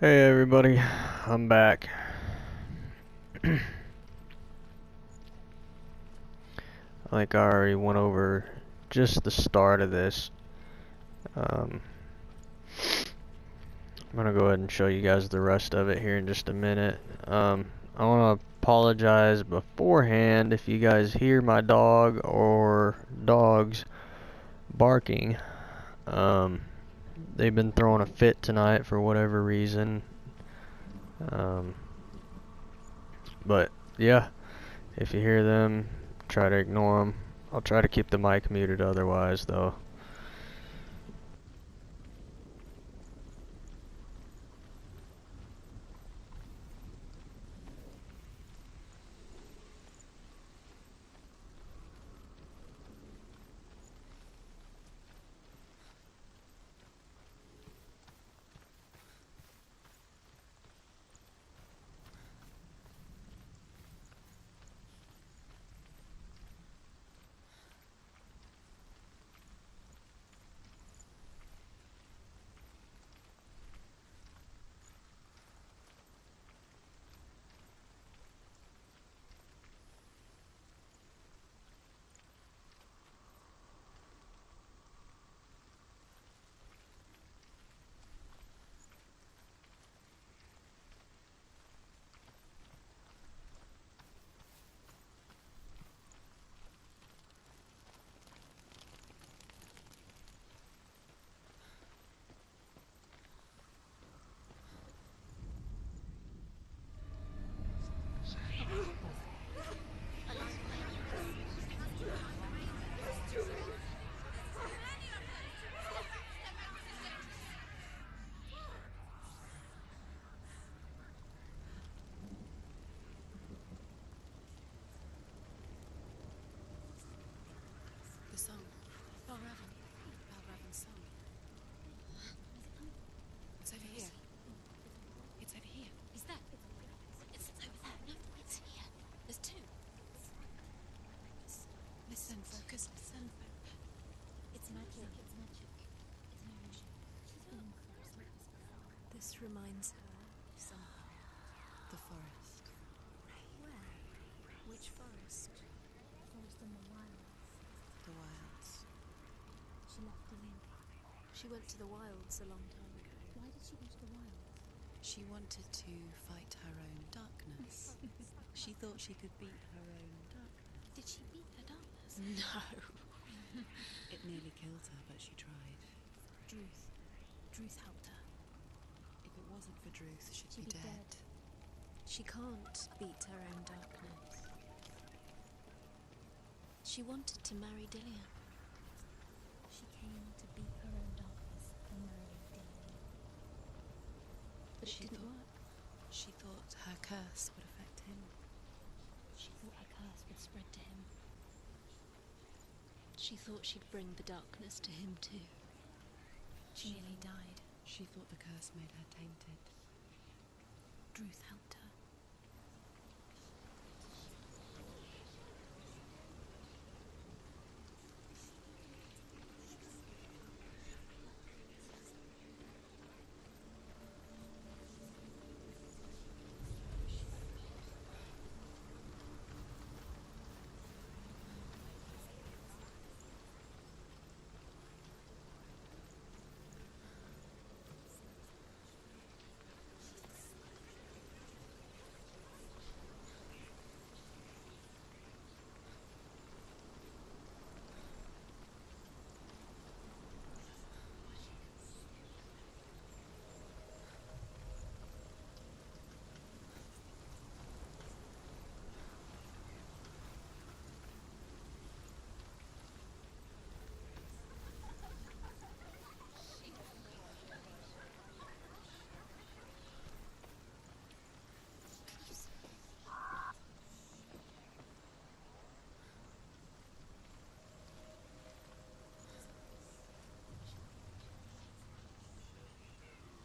Hey everybody, I'm back. I think I already went over just the start of this. I'm gonna go ahead and show you guys the rest of it here in just a minute. I want to apologize beforehand if you guys hear my dog or dogs barking. They've been throwing a fit tonight for whatever reason. But yeah, if you hear them, try to ignore them. I'll try to keep the mic muted otherwise, though. The song. Balravan's song. It's over here. It's over here. Is that? It's over there. No, it's here. There's two. Listen, focus, listen. It's magic. It's magic. It's an illusion. She's been in forests like this before. This reminds her of something. The forest. Where? Which forest? The forest in the wilds. The wilds. She left the ring. She went to the wilds a long time ago. Why did she go to the wilds? She wanted to fight her own darkness. She thought she could beat her own darkness. Did she beat her darkness? No. It nearly killed her, but she tried. Druth. Druth helped her. If it wasn't for Druth, she'd be dead. She can't beat her own darkness. She wanted to marry Dillian. She came to beat her own darkness and marry Dillian. But it didn't work. She thought her curse would affect him. She thought her curse would spread to him. She thought she'd bring the darkness to him too. She nearly died. She thought the curse made her tainted. Druth helped her.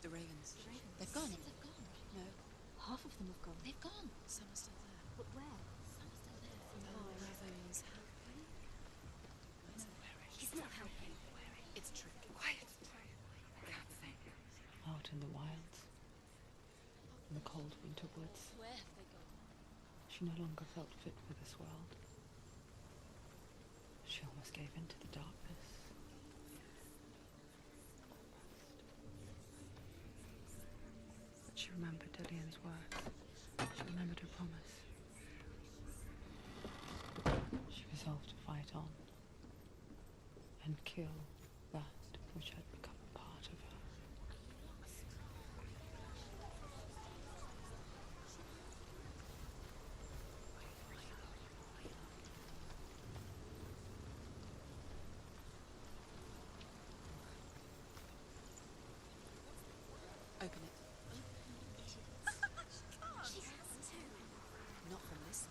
The ravens. They've gone. They've gone. No. Half of them have gone. They've gone. Some are still there. But where? Some are still there. The ravens helping. No, he's not helping. It's tricky. Quiet. They have the thing. Out in the wilds. cold winter woods. Where have they gone? She no longer felt fit for this world. She almost gave in to the darkness. But she remembered Dillian's words. She remembered her promise. She resolved to fight on and kill that which had become a part of her. Open it. She has to. Not from this side.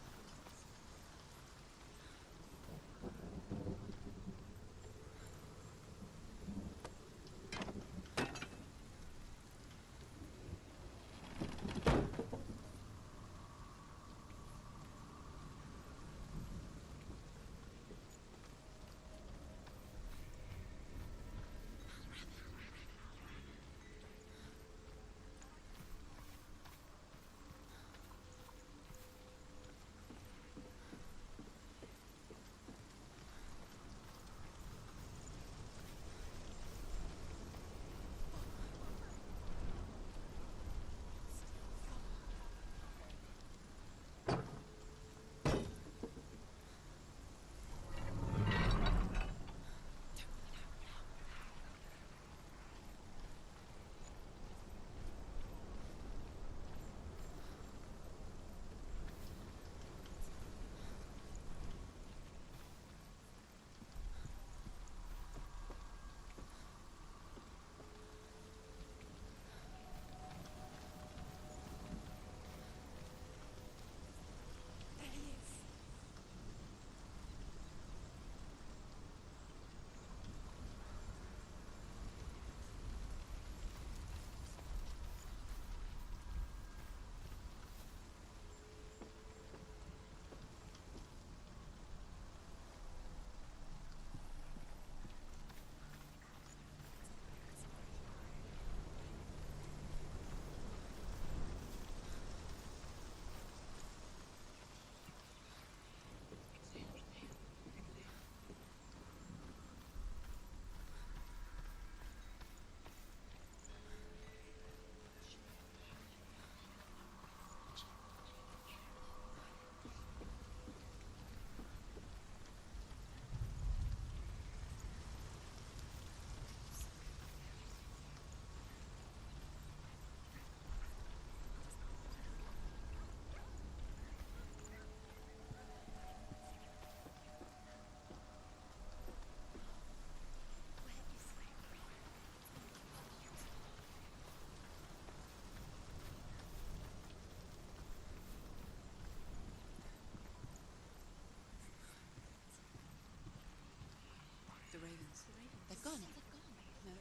The ravens. They've gone. No.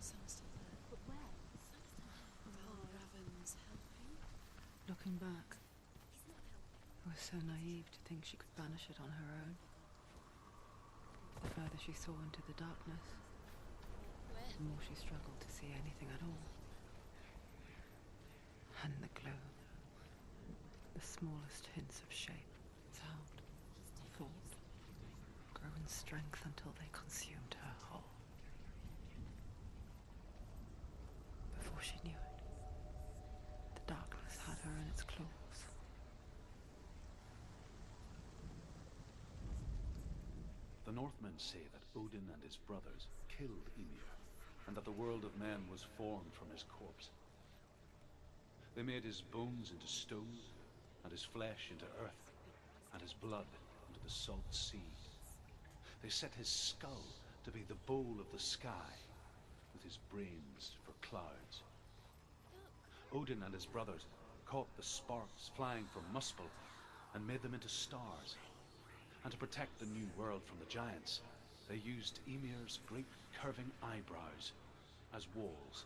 Some are still there. But where? Raven's helping. Looking back, I was so naive to think she could banish it on her own. The further she saw into the darkness, the more she struggled to see anything at all. And the glow, the smallest hints of shape, sound, thought, grow in strength until they consumed her whole. Before she knew it, the darkness had her in its claws. The Northmen say that Odin and his brothers killed Ymir, and that the world of men was formed from his corpse. They made his bones into stone, and his flesh into earth, and his blood into the salt sea. They set his skull to be the bowl of the sky, with his brains for clouds. Odin and his brothers caught the sparks flying from Muspel and made them into stars. And to protect the new world from the giants, they used Ymir's great curving eyebrows as walls.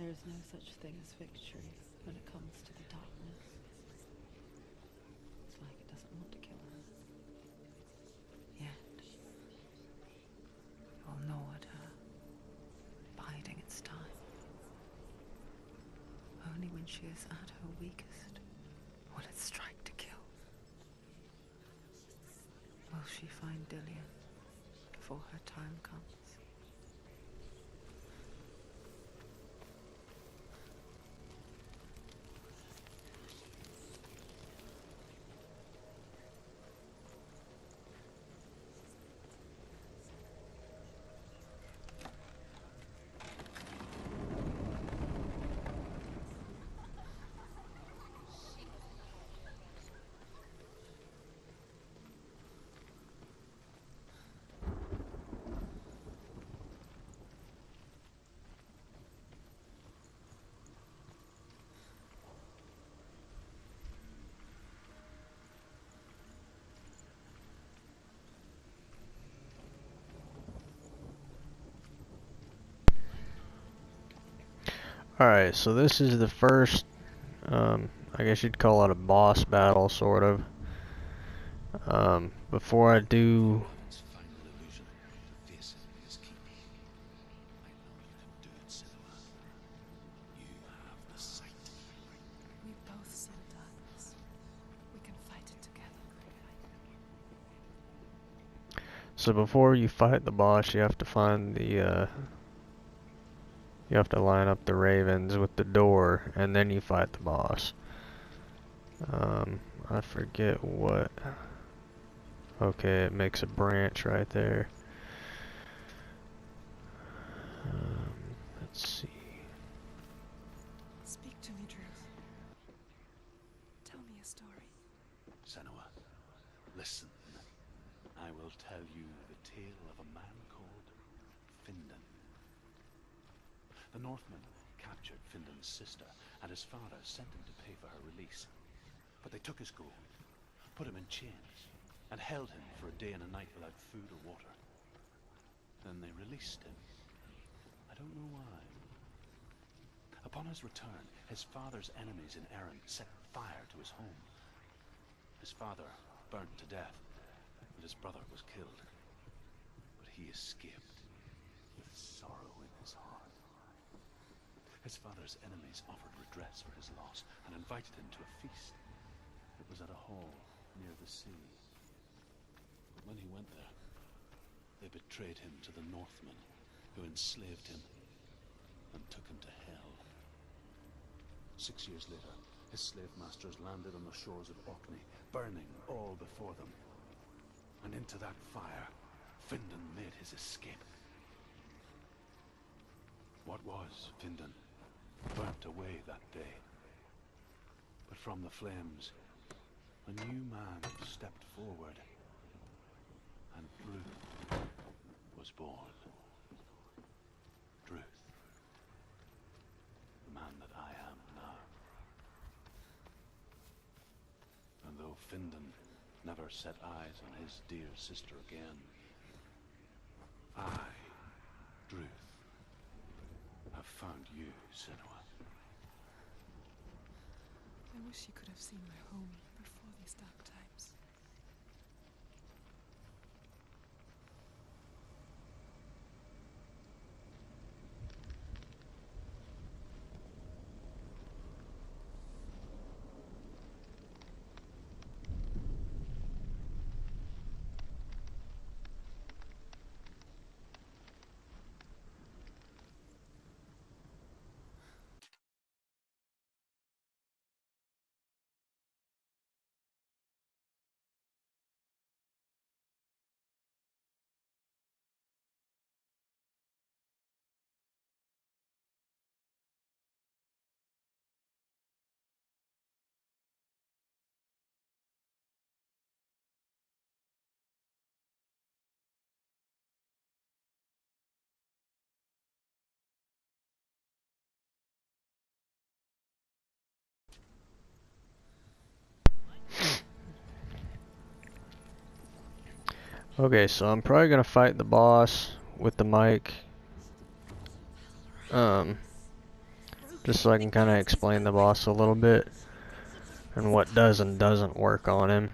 There is no such thing as victory when it comes to the darkness. It's like it doesn't want to kill her. Yet, it will gnaw at her, biding its time. Only when she is at her weakest will it strike to kill. Will she find Dillian before her time comes? Alright, so this is the first, I guess you'd call it a boss battle, sort of. Before I do... Its final illusion to face him in his keep. I know you can do it, Senua. You have the sight. We both see the darkness. We can fight it together. So before you fight the boss, you have to find the, you have to line up the ravens with the door, and then you fight the boss. I forget what... Okay, it makes a branch right there. Let's see. Speak to me, Druth. Tell me a story. Senua, listen. I will tell you the tale of a man called Findan. The Northmen captured Findan's sister, and his father sent him to pay for her release. But they took his gold, put him in chains, and held him for a day and a night without food or water. Then they released him. I don't know why. Upon his return, his father's enemies in Erin set fire to his home. His father burnt to death, and his brother was killed. But he escaped with sorrow in his heart. His father's enemies offered redress for his loss and invited him to a feast. It was at a hall near the sea. But when he went there, they betrayed him to the Northmen, who enslaved him and took him to hell. 6 years later, his slave masters landed on the shores of Orkney, burning all before them. And into that fire, Findan made his escape. What was Findan burnt away that day. But from the flames, a new man stepped forward, and Druth was born. Druth, the man that I am now. And though Findan never set eyes on his dear sister again, I, Druth, have found you, Senua. I wish you could have seen my home before these dark times. Okay, so I'm probably gonna fight the boss with the mic. just so I can kind of explain the boss a little bit and what does and doesn't work on him.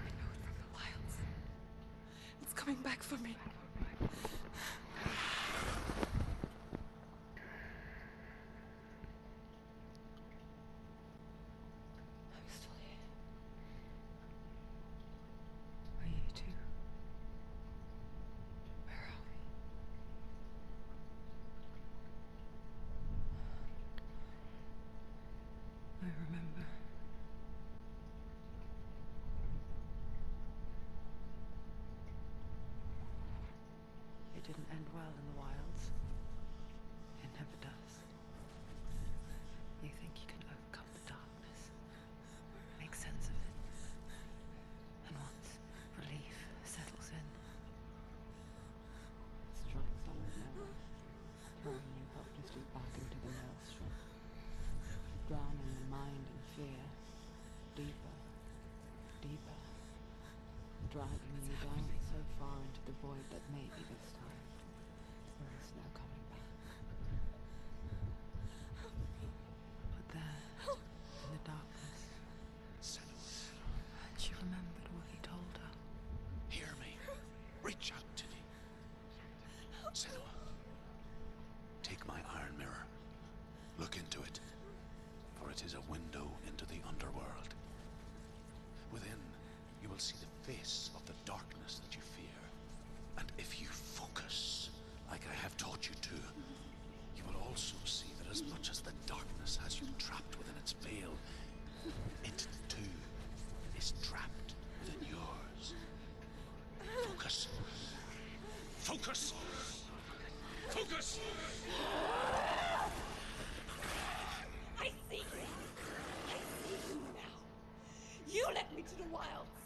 It's coming back for me. I'm still here. Are you too? Where are we? I remember. It didn't end well in the wilds. It never does. You think you can overcome the darkness, make sense of it, and once relief settles in, it strikes on the nerve, throwing you helplessly back into the maelstrom, drowning the mind in fear, deeper, deeper, dragging you down so far into the void that maybe this time there is no coming back. But there, in the darkness, and she remembered what he told her. Hear me. Reach out to me. Senua. Take my iron mirror. Look into it. For it is a window into the underworld. Within, you will see the face of the darkness that you fear. And if you focus, like I have taught you to, you will also see that as much as the darkness has you trapped within its veil, it too is trapped within yours. Focus. Focus! Focus! I see you. I see you now. You led me to the wilds.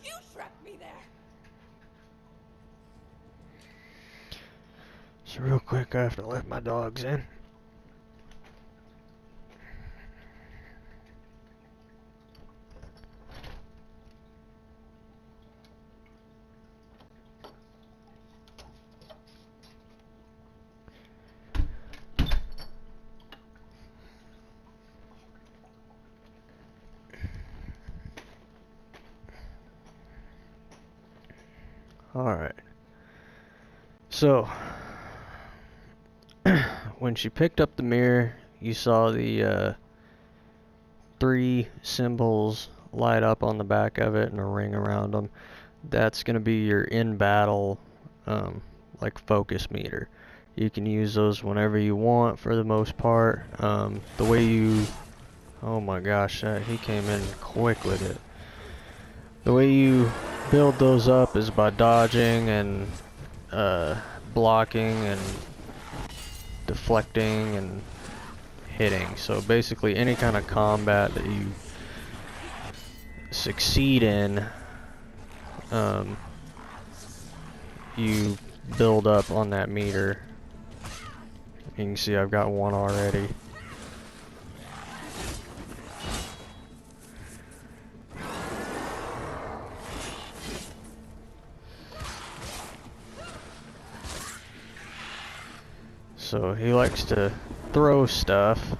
You trapped me there. So real quick, I have to let my dogs in. Alright. So, when she picked up the mirror, you saw the 3 symbols light up on the back of it and a ring around them. That's going to be your in-battle like focus meter. You can use those whenever you want for the most part. The way you... Oh my gosh, he came in quick with it. The way you build those up is by dodging and blocking and deflecting and hitting. So basically any kind of combat that you succeed in, you build up on that meter. You can see I've got one already. So he likes to throw stuff,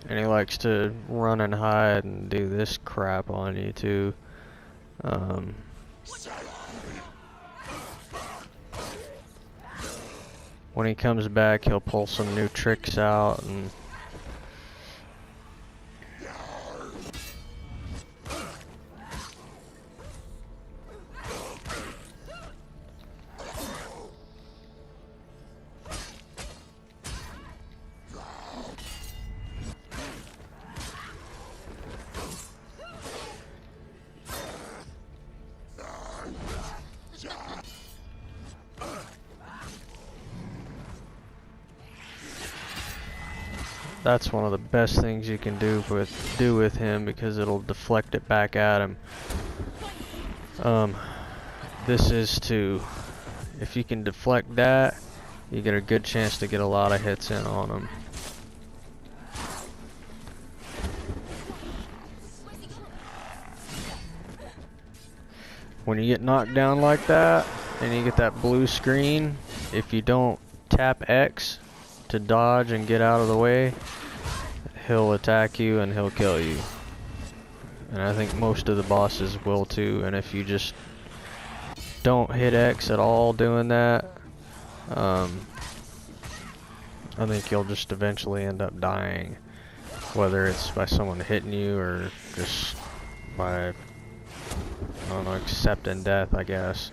and he likes to run and hide and do this crap on you too. When he comes back, he'll pull some new tricks out and that's one of the best things you can do with him, because it'll deflect it back at him. This is to, if you can deflect that, you get a good chance to get a lot of hits in on him. When you get knocked down like that and you get that blue screen, if you don't tap X to dodge and get out of the way, he'll attack you and he'll kill you. And I think most of the bosses will too, and if you just don't hit X at all doing that, I think you'll just eventually end up dying. Whether it's by someone hitting you or just by, I don't know, accepting death, I guess.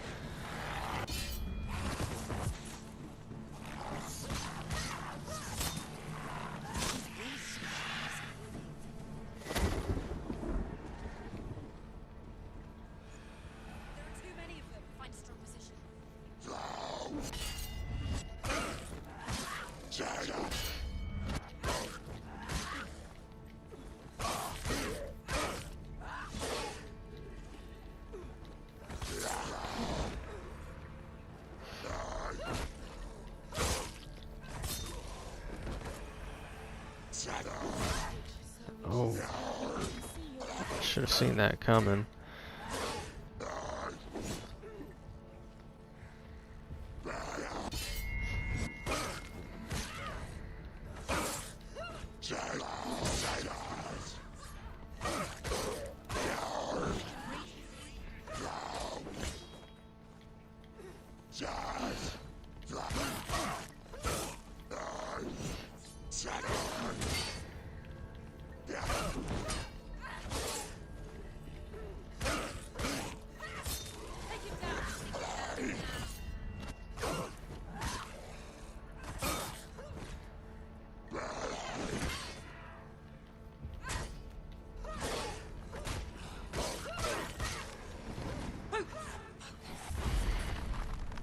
Oh, should have seen that coming.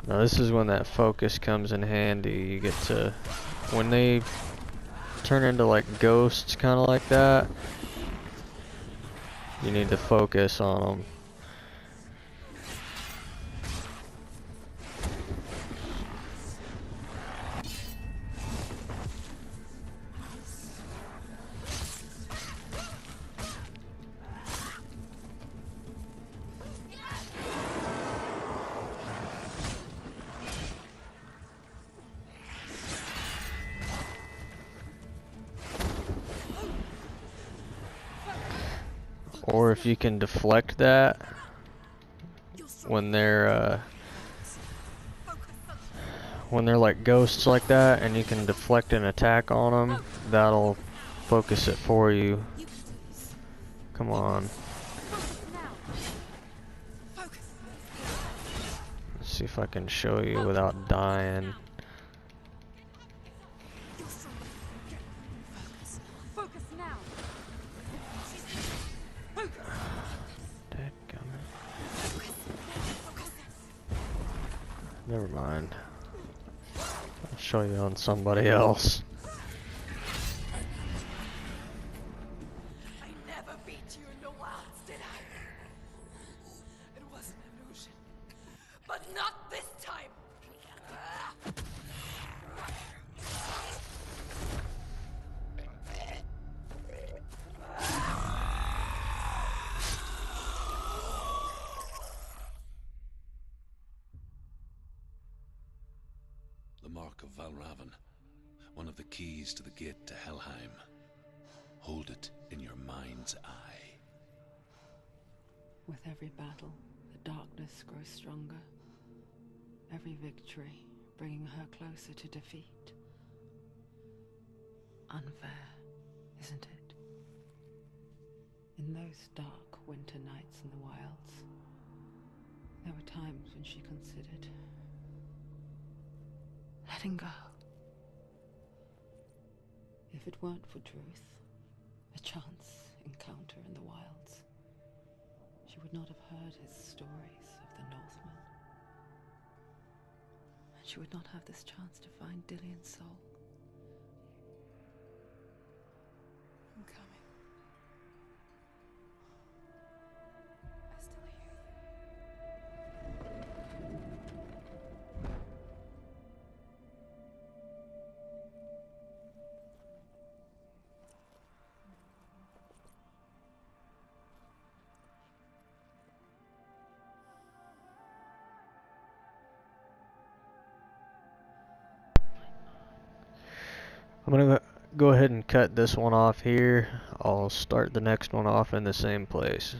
Now this is when that focus comes in handy. You get to, when they turn into like ghosts, kind of like that, you need to focus on them. Or if you can deflect that when they're like ghosts like that, and you can deflect an attack on them, that'll focus it for you. Come on. Let's see if I can show you without dying. Never mind. I'll show you on somebody else. I never beat you in the wilds, did I? It was an illusion. But not this time! The Mark of Valravan, one of the keys to the gate to Helheim. Hold it in your mind's eye. With every battle, the darkness grows stronger. Every victory bringing her closer to defeat. Unfair, isn't it? In those dark winter nights in the wilds, there were times when she considered letting go. If it weren't for Druth, a chance encounter in the wilds, she would not have heard his stories of the Northmen. And she would not have this chance to find Dillion's soul. I'm coming. I still hear you. I'm gonna go ahead and cut this one off here. I'll start the next one off in the same place.